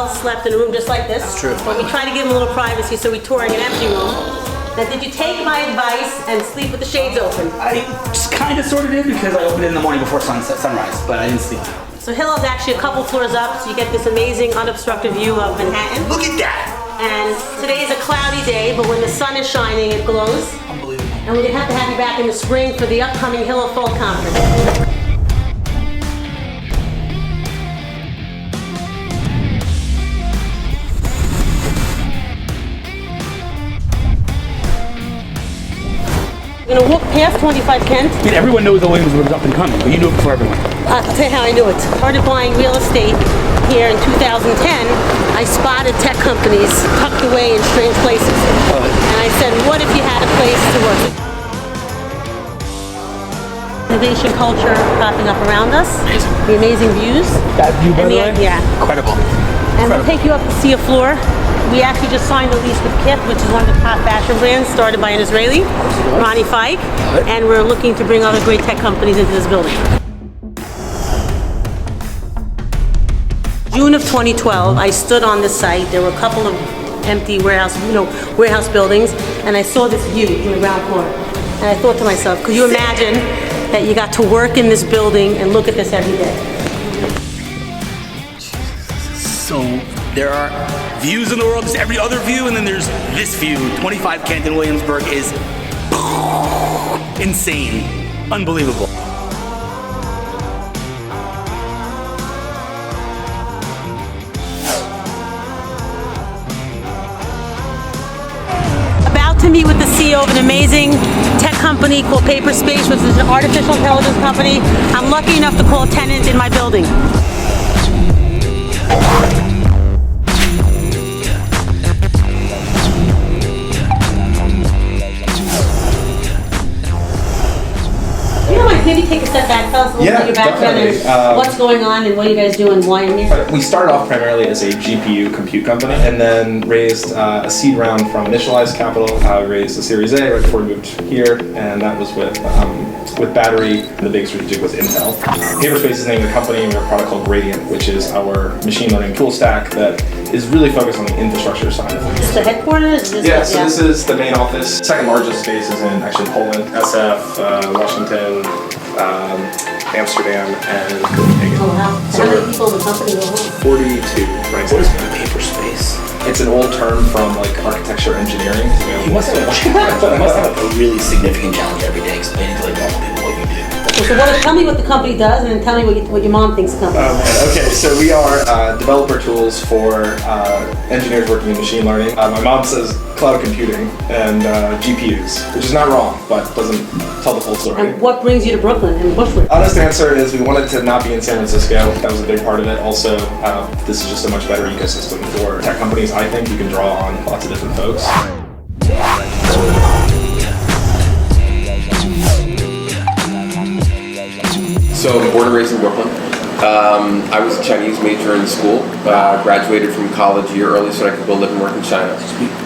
Hillel slept in a room just like this. That's true. But we tried to give him a little privacy, so we touring an empty room. Now, did you take my advice and sleep with the shades open? I just kind of sort of did because I opened it in the morning before sunrise, but I didn't sleep. So Hillel's actually a couple floors up, so you get this amazing unobstructed view of Manhattan. Look at that! And today is a cloudy day, but when the sun is shining, it glows. Unbelievable. And we're gonna have to have you back in the spring for the upcoming Hillel Fuld Conference. We're gonna walk past 25 Kent. I mean, everyone knows that Williamsburg was up and coming, but you knew it before everyone. I'll tell you how I knew it. Started buying real estate here in 2010. I spotted tech companies tucked away in strange places. And I said, what if you had a place to work? Innovation culture popping up around us. Amazing. The amazing views. That view, by the way? Yeah. Incredible. And we'll take you up to see a floor. We actually just signed a lease with Kip, which is one of the top fashion brands started by an Israeli, Ronnie Fike. And we're looking to bring other great tech companies into this building. June of 2012, I stood on this site. There were a couple of empty warehouse buildings, and I saw this view from the ground floor. And I thought to myself, could you imagine that you got to work in this building and look at this every day? So there are views in the world, there's every other view, and then there's this view. 25 Kent in Williamsburg is insane, unbelievable. About to meet with the CEO of an amazing tech company called Paperspace, which is an artificial intelligence company. I'm lucky enough to call a tenant in my building. Maybe take a step back, tell us a little bit your background and what's going on and what you guys do and why you're here. We started off primarily as a GPU compute company and then raised a seed round from initialized capital, raised a Series A right before we moved here, and that was with battery, and the big strategic was Intel. Paperspace is the name of the company, and we have a product called Gradient, which is our machine learning tool stack that is really focused on the infrastructure side of things. Is this the headquarters? This is the main office. Second largest space is in actually Poland, SF, Washington, Amsterdam, and Copenhagen. Oh wow. So how many people in the company go home? 42 right now. What is Paperspace? It's an old term from like architecture engineering. You must have a really significant challenge every day explaining to like normal people what you do. So tell me what the company does, and then tell me what your mom thinks the company does. Okay, so we are developer tools for engineers working in machine learning. My mom says cloud computing and GPUs, which is not wrong, but doesn't tell the full story. And what brings you to Brooklyn and Bushwick? Honest answer is we wanted to not be in San Francisco. That was a big part of it. Also, this is just a much better ecosystem for tech companies. I think you can draw on lots of different folks. So I'm born and raised in Brooklyn. I was a Chinese major in school. Graduated from college a year early so I could go live and work in China.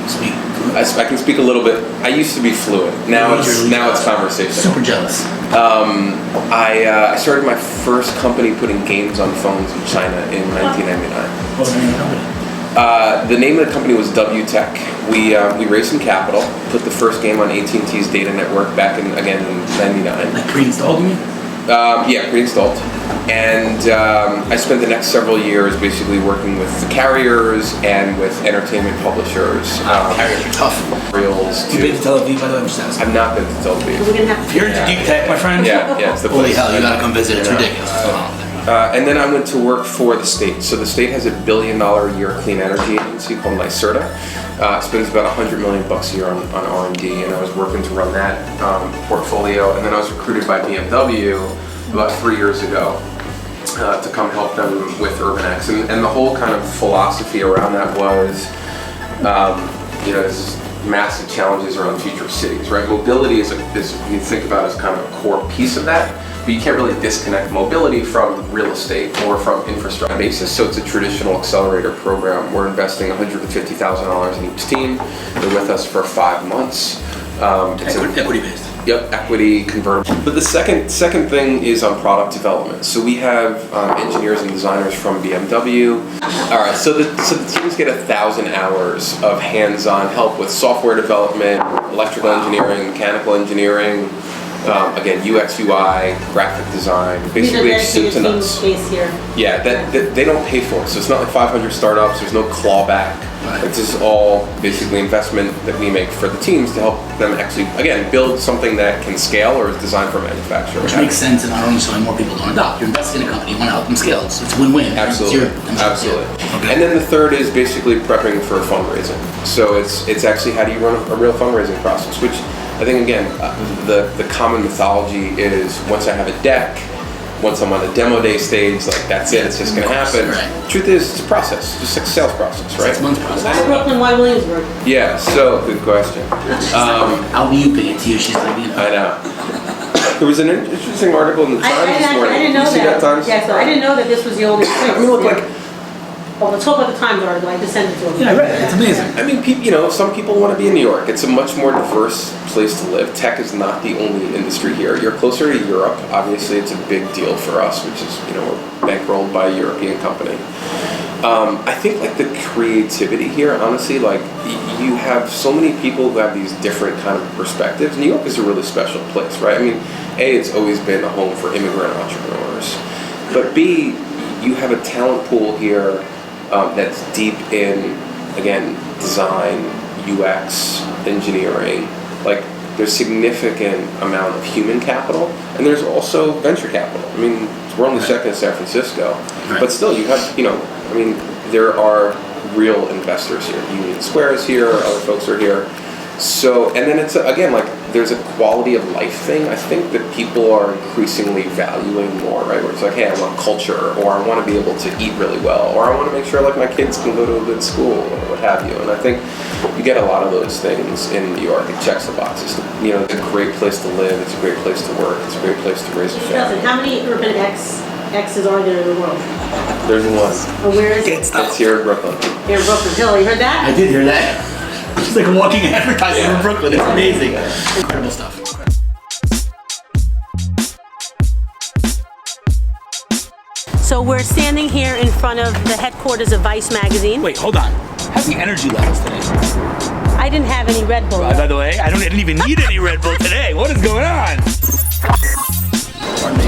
Speak. I can speak a little bit. I used to be fluent. Now it's conversation. Super jealous. I started my first company putting games on phones in China in 1999. What was the name of the company? The name of the company was W-Tech. We raised some capital, put the first game on AT&T's data network back in 99. Like pre-installed, you mean? Yeah, pre-installed. And I spent the next several years basically working with the carriers and with entertainment publishers. Carriers are tough. Reels. You've been to Tel Aviv, by the way? I'm just asking. I've not been to Tel Aviv. We're gonna have If you're into deep tech, my friend, Yeah, it's the holy place. hell, you gotta come visit. It's ridiculous. And then I went to work for the state. So the state has a $1 billion a year clean energy agency called NYSERDA. Spends about $100 million a year on R&D, and I was working to run that portfolio. And then I was recruited by BMW about 3 years ago to come help them with URBAN-X. And the whole kind of philosophy around that was, there's massive challenges around the future of cities, right? Mobility is you think about as kind of a core piece of that, but you can't really disconnect mobility from real estate or from infrastructure basis. So it's a traditional accelerator program. We're investing $150,000 in each team. They're with us for 5 months. Equity based. Yep, equity, convertible. But the second thing is on product development. So we have engineers and designers from BMW. All right, so the teams get 1,000 hours of hands-on help with software development, electrical engineering, mechanical engineering, again, UX, UI, graphic design, basically it's soup to nuts. Space here. Yeah, that they don't pay for it. So it's not like 500 startups, there's no clawback. This is all basically investment that we make for the teams to help them actually, again, build something that can scale or is designed for manufacturing. Which makes sense, and not only so more people don't adopt. You're investing in a company, you want to help them scale. It's win-win. Absolutely, absolutely. Okay. And then the third is basically prepping for fundraising. So it's actually how do you run a real fundraising process, which I think, again, the common mythology is once I have a deck, once I'm on the demo day stage, like that's it, it's just going to happen. Right. Truth is, it's a process, just like a sales process, right? 6 months process. Why Brooklyn, why Williamsburg? Yeah, so good question. I'll be youping it to you. She's like, you know. I know. There was an interesting article in the Times this morning. I didn't know Did you see that Times? Yeah, so I didn't know that this was the only place. I mean, look, like, Oh, let's talk about the Times article. I just sent it to him. Yeah, I read it. It's amazing. I mean, some people want to be in New York. It's a much more diverse place to live. Tech is not the only industry here. You're closer to Europe. Obviously, it's a big deal for us, which is, we're bankrolled by a European company. I think, like, the creativity here, honestly, like, you have so many people who have these different kind of perspectives. New York is a really special place, right? I mean, A, it's always been a home for immigrant entrepreneurs. But B, you have a talent pool here that's deep in, again, design, UX, engineering. Like, there's significant amount of human capital, and there's also venture capital. I mean, we're only second in San Francisco, but still, you have, there are real investors here. Union Square is here, other folks are here. So, and then it's, again, like, there's a quality of life thing, I think, that people are increasingly valuing more, right? Where it's like, hey, I want culture, or I want to be able to eat really well, or I want to make sure, like, my kids can go to a good school, or what have you. And I think you get a lot of those things in New York. It checks the boxes. It's a great place to live. It's a great place to work. It's a great place to raise a family. How many URBAN-X's are there in the world? There's one. And where is it? It's here in Brooklyn. Here in Brooklyn. Hillel, you heard that? I did hear that. It's like a walking advertisement in Brooklyn. It's amazing. Incredible stuff. So we're standing here in front of the headquarters of Vice magazine. Wait, hold on. How's the energy levels today? I didn't have any Red Bull. By the way, I didn't even need any Red Bull today. What is going on? Pardon me.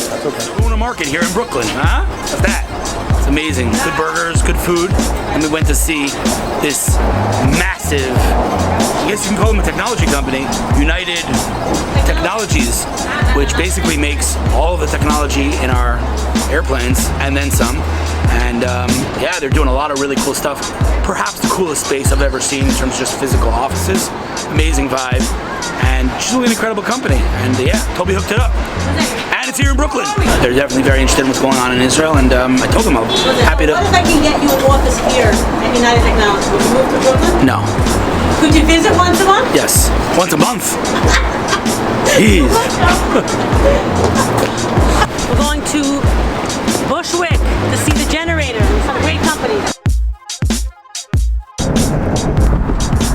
That's okay. Going to market here in Brooklyn, huh? How's that? It's amazing. Good burgers, good food. And we went to see this massive, I guess you can call them a technology company, United Technologies, which basically makes all of the technology in our airplanes and then some. And they're doing a lot of really cool stuff. Perhaps the coolest space I've ever seen in terms of just physical offices. Amazing vibe. And just really an incredible company. And Toby hooked it up. And it's here in Brooklyn. They're definitely very interested in what's going on in Israel. And I told them I was happy to. What if I can get you an office here at United Technologies? Would you move to Brooklyn? No. Could you visit once a month? Yes. Once a month. Jeez. We're going to Bushwick to see the generator. Some great companies.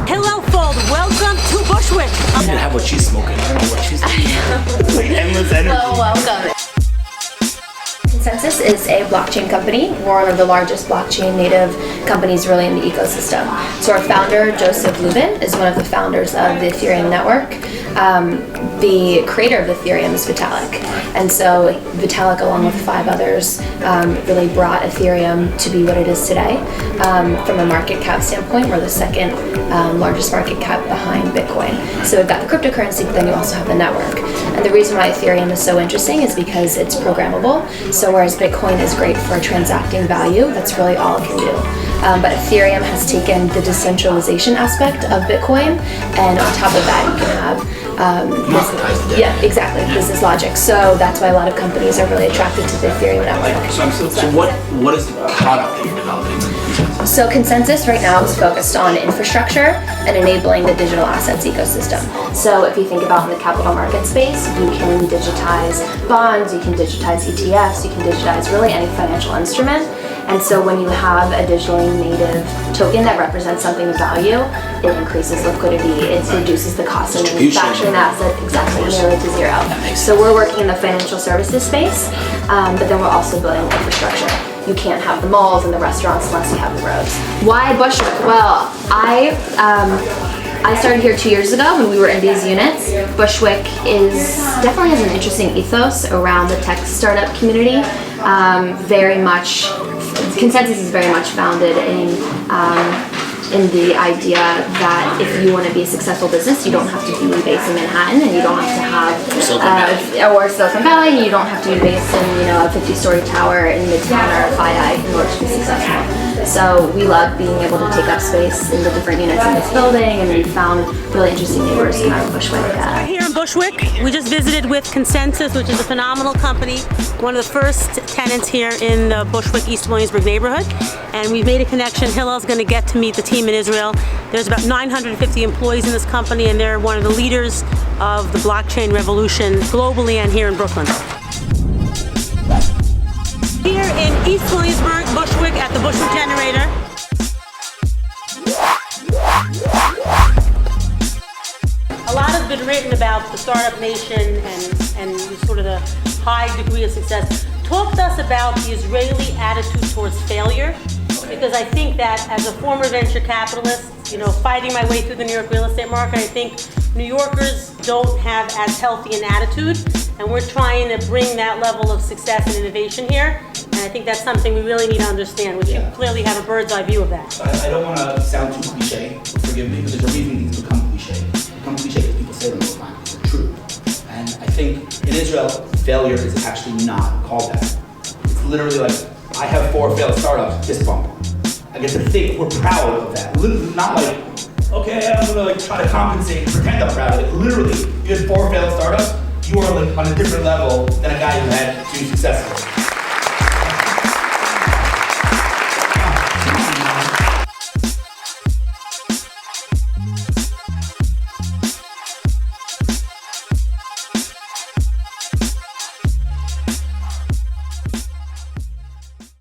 Hello, Fuld. Welcome to Bushwick. I didn't have what she's smoking. I don't know what she's doing. Like endless energy. Hello, welcome. ConsenSys is a blockchain company. We're one of the largest blockchain native companies really in the ecosystem. So our founder, Joseph Lubin, is one of the founders of the Ethereum network. The creator of Ethereum is Vitalik. And so Vitalik, along with 5 others, really brought Ethereum to be what it is today. From a market cap standpoint, we're the second largest market cap behind Bitcoin. So we've got the cryptocurrency, but then you also have the network. And the reason why Ethereum is so interesting is because it's programmable. So whereas Bitcoin is great for transacting value, that's really all it can do. But Ethereum has taken the decentralization aspect of Bitcoin, and on top of that, you can have business logic. So that's why a lot of companies are really attracted to the Ethereum network. So what is the product that you're developing? So ConsenSys right now is focused on infrastructure and enabling the digital assets ecosystem. So if you think about in the capital market space, you can digitize bonds, you can digitize ETFs, you can digitize really any financial instrument. And so when you have a digitally native token that represents something of value, it increases liquidity, it reduces the cost of manufacturing the asset exactly nearly to zero. So we're working in the financial services space, but then we're also building infrastructure. You can't have the malls and the restaurants unless you have the roads. Why Bushwick? Well, I started here 2 years ago when we were in these units. Bushwick definitely has an interesting ethos around the tech startup community. Very much, ConsenSys is very much founded in the idea that if you want to be a successful business, you don't have to be based in Manhattan, and you don't have to have or Silicon Valley, and you don't have to be based in a 50-story tower in Midtown or FiDi in order to be successful. So we love being able to take up space in the different units in this building, and we found really interesting neighbors in our Bushwick. We're here in Bushwick. We just visited with ConsenSys, which is a phenomenal company, one of the first tenants here in the Bushwick, East Williamsburg neighborhood. And we've made a connection. Hillel's going to get to meet the team in Israel. There's about 950 employees in this company, and they're one of the leaders of the blockchain revolution globally and here in Brooklyn. Here in East Williamsburg, Bushwick, at the Bushwick Generator. A lot has been written about the startup nation and sort of the high degree of success. Talk to us about the Israeli attitude towards failure, because I think that as a former venture capitalist, fighting my way through the New York real estate market, I think New Yorkers don't have as healthy an attitude, and we're trying to bring that level of success and innovation here. And I think that's something we really need to understand, which you clearly have a bird's eye view of that. I don't want to sound too cliche, forgive me, but there's a reason these become cliche. They become cliche because people say them all the time, because they're true. And I think in Israel, failure is actually not called that. It's literally like, I have 4 failed startups, fist bump. I get to think we're proud of that. Literally, not like, okay, I'm gonna try to compensate and pretend I'm proud of it. Literally, you had 4 failed startups, you are on a different level than a guy who had 2 successful.